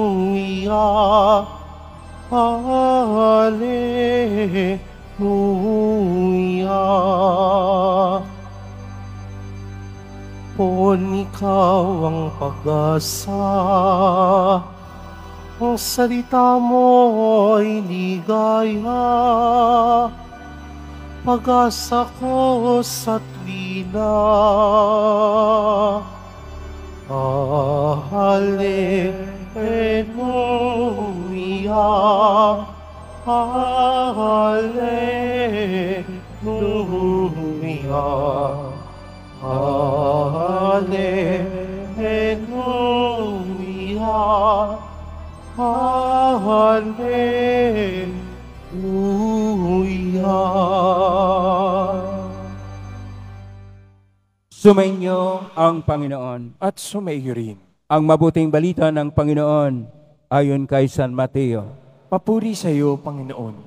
Hallelujah, Hallelujah. Kung ikaw ang pag-asa, ang salita mo ay ligaya, pag-asa ko sa tuwina. Hallelujah, Hallelujah, Hallelujah, Hallelujah. Sumainyo ang Panginoon. At sumayo rin. Ang mabuting balita ng Panginoon ayon kay San Mateo. Papuri sa iyo, Panginoon.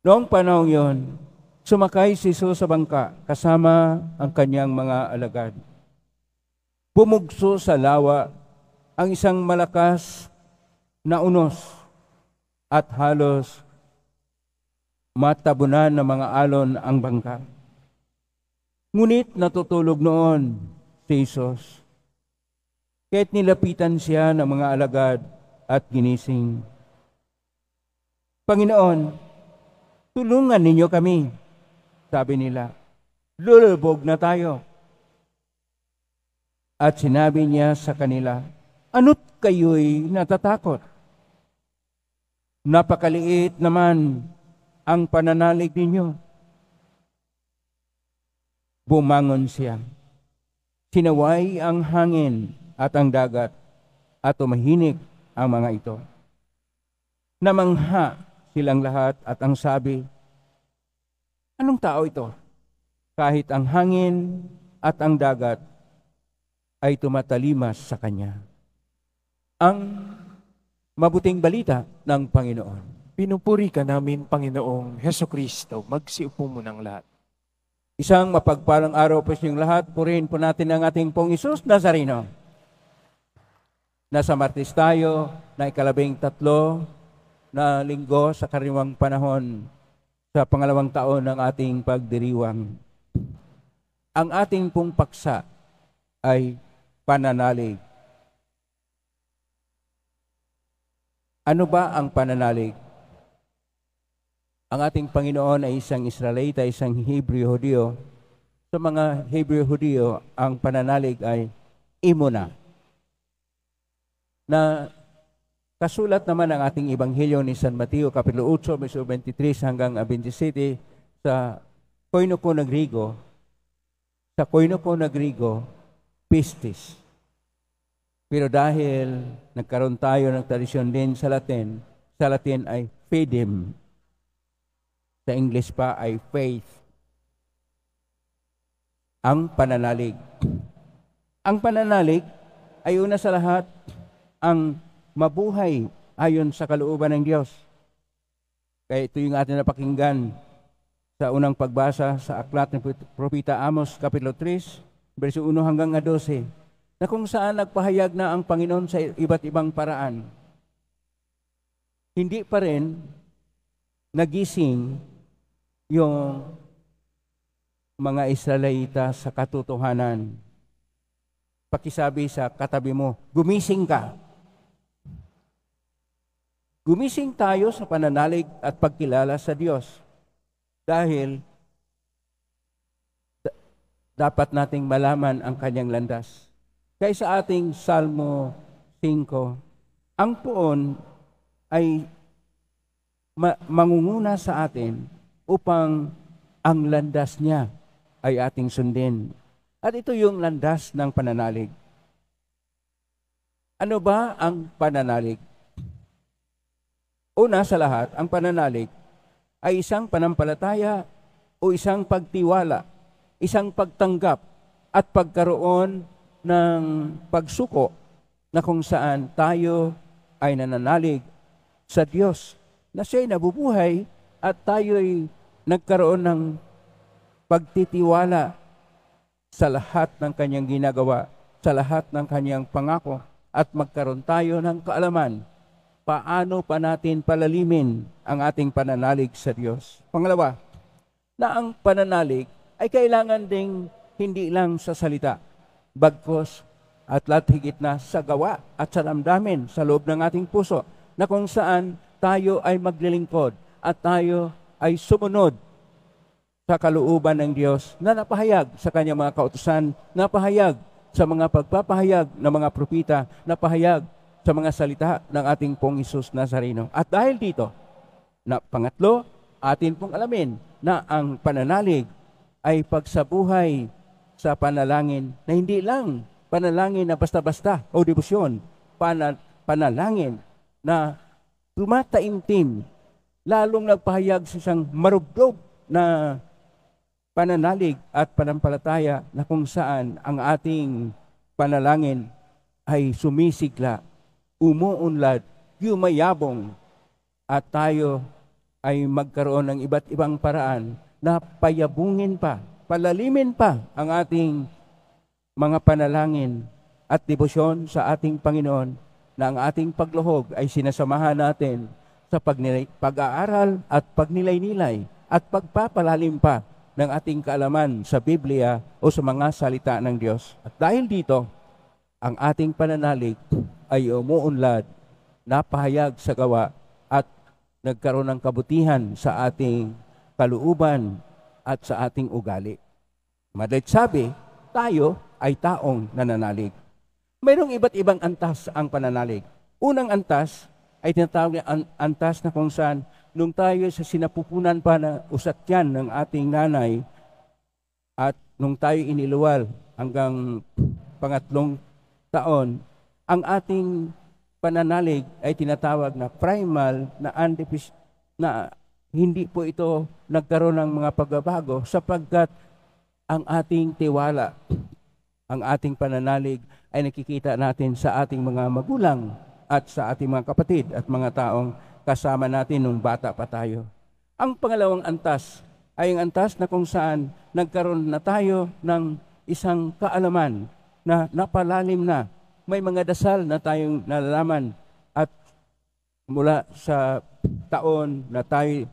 Noong panahon yon, sumakay si Jesus sa bangka kasama ang kanyang mga alagad. Bumugso sa lawa ang isang malakas na unos at halos matabunan ng mga alon ang bangka. Ngunit natutulog noon si Jesus. Kaya't nilapitan siya ng mga alagad at ginising. Panginoon, tulungan ninyo kami, sabi nila. Lulubog na tayo. At sinabi niya sa kanila, ano't kayo'y natatakot? Napakaliit naman ang pananalig ninyo. Bumangon siya. Sinaway ang hangin at ang dagat at tumahinik ang mga ito. Namangha silang lahat at ang sabi, anong tao ito? Kahit ang hangin at ang dagat ay tumatalimas sa kanya. Ang mabuting balita ng Panginoon. Pinupuri ka namin, Panginoong Hesukristo. Magsiupo mo ng lahat. Isang mapagpalang araw po sa inyong lahat. Purihin po natin ang ating pong Isus Nazareno. Nasa Martes tayo na 13 na linggo sa karaniwang panahon sa pangalawang taon ng ating pagdiriwang. Ang ating pong paksa ay pananalig. Ano ba ang pananalig? Ang ating Panginoon ay isang Israelita, isang Hebreo-Hudiyo. Sa mga Hebreo-Hudiyo, ang pananalig ay imuna. Na kasulat naman ang ating Ebanghelyo ni San Mateo, Kapitulo 8, verso 23 hanggang 27, sa Koinoko na Grigo. Sa Koinoko na Grigo, pistis. Pero dahil nagkaroon tayo ng tradisyon din sa Latin ay fidem. Sa English pa ay faith. Ang pananalig. Ang pananalig ay una sa lahat ang mabuhay ayon sa kalooban ng Diyos. Kaya ito yung ating napakinggan sa unang pagbasa sa aklat ng Propeta Amos, Kapitulo 3, verso 1 hanggang 12, na kung saan nagpahayag na ang Panginoon sa iba't ibang paraan. Hindi pa rin nagising yung mga Israelita sa katotohanan. Pakisabi sa katabi mo, gumising ka. Gumising tayo sa pananalig at pagkilala sa Diyos. Dahil dapat nating malaman ang kanyang landas. Kaya sa ating Salmo 5, ang poon ay mangunguna sa atin upang ang landas niya ay ating sundin. At ito yung landas ng pananalig. Ano ba ang pananalig? Una sa lahat, ang pananalig ay isang panampalataya o isang pagtiwala, isang pagtanggap at pagkaroon ng pagsuko na kung saan tayo ay nananalig sa Diyos na siya'y nabubuhay at tayo'y nagkaroon ng pagtitiwala sa lahat ng kanyang ginagawa, sa lahat ng kanyang pangako, at magkaroon tayo ng kaalaman paano pa natin palalimin ang ating pananalig sa Diyos. Pangalawa, na ang pananalig ay kailangan ding hindi lang sa salita, bagkus at lahat higit na sa gawa at sa damdamin sa loob ng ating puso, na kung saan tayo ay maglilingkod at tayo ay sumunod sa kalooban ng Diyos na napahayag sa kanyang mga kautusan, napahayag sa mga pagpapahayag ng mga propita, napahayag sa mga salita ng ating pong Hesus Nazareno. At dahil dito, na pangatlo, atin pong alamin na ang pananalig ay pagsabuhay sa panalangin na hindi lang panalangin na basta-basta o debosyon, panalangin na tumataimtim, lalong nagpahayag sa isang marubdob na pananalig at panampalataya na kung saan ang ating panalangin ay sumisigla, umuunlad, yumayabong, at tayo ay magkaroon ng iba't ibang paraan na payabungin pa, palalimin pa ang ating mga panalangin at debosyon sa ating Panginoon, na ang ating pagluhog ay sinasamahan natin sa pag-aaral at pagnilay-nilay at pagpapalalim pa ng ating kaalaman sa Biblia o sa mga salita ng Diyos. At dahil dito, ang ating pananalig ay umuunlad, napahayag sa gawa, at nagkaroon ng kabutihan sa ating kalooban at sa ating ugali. Madalit sabi, tayo ay taong nananalig. Mayroong iba't ibang antas ang pananalig. Unang antas ay tinatawag na antas na kung saan nung tayo sa sinapupunan pa na usatyan ng ating nanay at nung tayo iniluwal hanggang pangatlong taon, ang ating pananalig ay tinatawag na primal na hindi po ito nagkaroon ng mga pagbabago sapagkat ang ating tiwala, ang ating pananalig ay nakikita natin sa ating mga magulang at sa ating mga kapatid at mga taong kasama natin nung bata pa tayo. Ang pangalawang antas ay ang antas na kung saan nagkaroon na tayo ng isang kaalaman na napalalim na. May mga dasal na tayong nalalaman at mula sa taon na tayo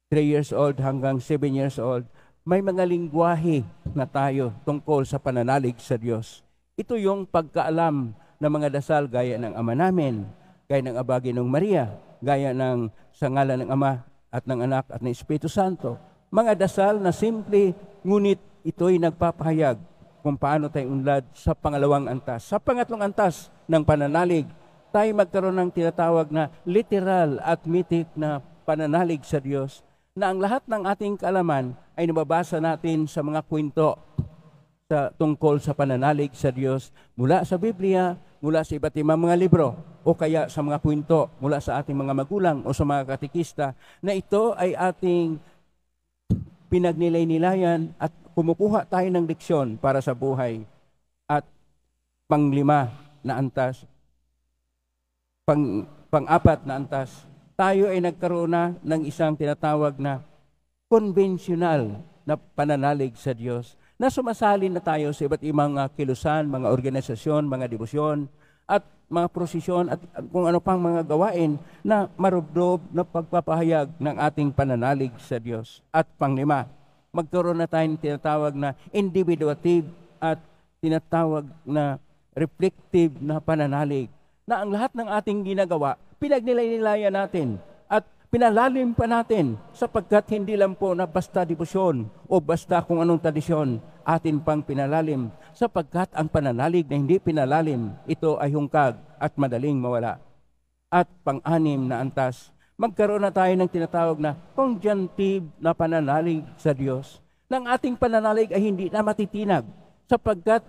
3 years old hanggang 7 years old, may mga lingwahe na tayo tungkol sa pananalig sa Diyos. Ito yung pagkaalam ng mga dasal gaya ng Ama namin, gaya ng Aba Ginoong Maria, gaya ng sa ngalan ng Ama at ng Anak at ng Espiritu Santo. Mga dasal na simple, ngunit ito'y nagpapahayag kung paano tayo unlad sa pangalawang antas. Sa pangatlong antas ng pananalig, tayo magkaroon ng tinatawag na literal at mythic na pananalig sa Diyos, na ang lahat ng ating kaalaman ay nababasa natin sa mga kwento tungkol sa pananalig sa Diyos mula sa Biblia, mula sa iba't ibang mga libro, o kaya sa mga kwento mula sa ating mga magulang o sa mga katekista, na ito ay ating pinagnilay-nilayan at kumukuha tayo ng leksyon para sa buhay. At panglima na antas, pang-apat na antas, tayo ay nagkaroon na ng isang tinatawag na konbensyonal na pananalig sa Diyos, na sumasalin na tayo sa iba't ibang mga kilusan, mga organisasyon, mga debosyon, at mga prosesyon, at kung ano pang mga gawain na marubdob na pagpapahayag ng ating pananalig sa Diyos. At panglima, magkaroon na tayo ng tinatawag na individuative at tinatawag na reflective na pananalig, na ang lahat ng ating ginagawa, pinagnilay-nilayan natin at pinalalim pa natin, sapagkat hindi lang po na basta debosyon o basta kung anong tradisyon atin pang pinalalim, sapagkat ang pananalig na hindi pinalalim, ito ay hungkag at madaling mawala. At pang-anim na antas, magkaroon na tayo ng tinatawag na conjunctive na pananalig sa Diyos. Nang ating pananalig ay hindi na matitinag, sapagkat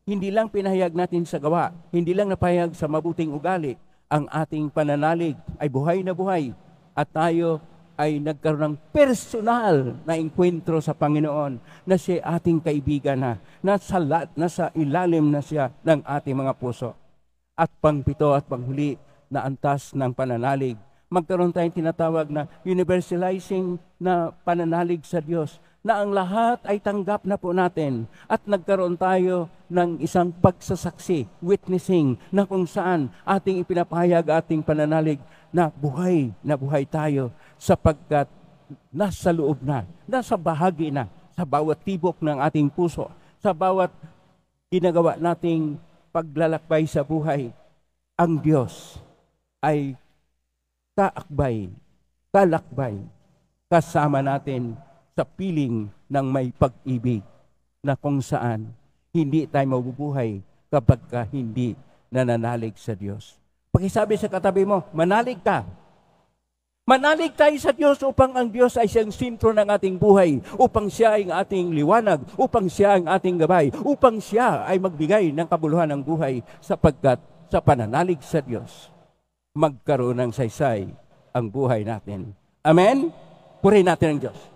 hindi lang pinahayag natin sa gawa, hindi lang napahayag sa mabuting ugali, ang ating pananalig ay buhay na buhay, at tayo ay nagkaroon ng personal na enkwentro sa Panginoon, na siya ating kaibigan na, nasa ilalim na siya ng ating mga puso. At pangpito at panghuli na antas ng pananalig, magkaroon tayong tinatawag na universalizing na pananalig sa Diyos, na ang lahat ay tanggap na po natin at nagkaroon tayo ng isang pagsasaksi, witnessing, na kung saan ating ipinapahayag ating pananalig na buhay tayo sapagkat nasa loob na, nasa bahagi na, sa bawat tibok ng ating puso, sa bawat ginagawa nating paglalakbay sa buhay, ang Diyos ay kalakbay, kasama natin sa piling ng may pag-ibig na kung saan hindi tayo mabubuhay kapag hindi nananalig sa Diyos. Pakisabi sa katabi mo, manalig ka. Manalig tayo sa Diyos upang ang Diyos ay siyang sentro ng ating buhay, upang siya ay ating liwanag, upang siya ang ating gabay, upang siya ay magbigay ng kabuluhan ng buhay sapagkat sa pananalig sa Diyos, magkaroon ng saysay ang buhay natin. Amen? Purihin natin ang Diyos.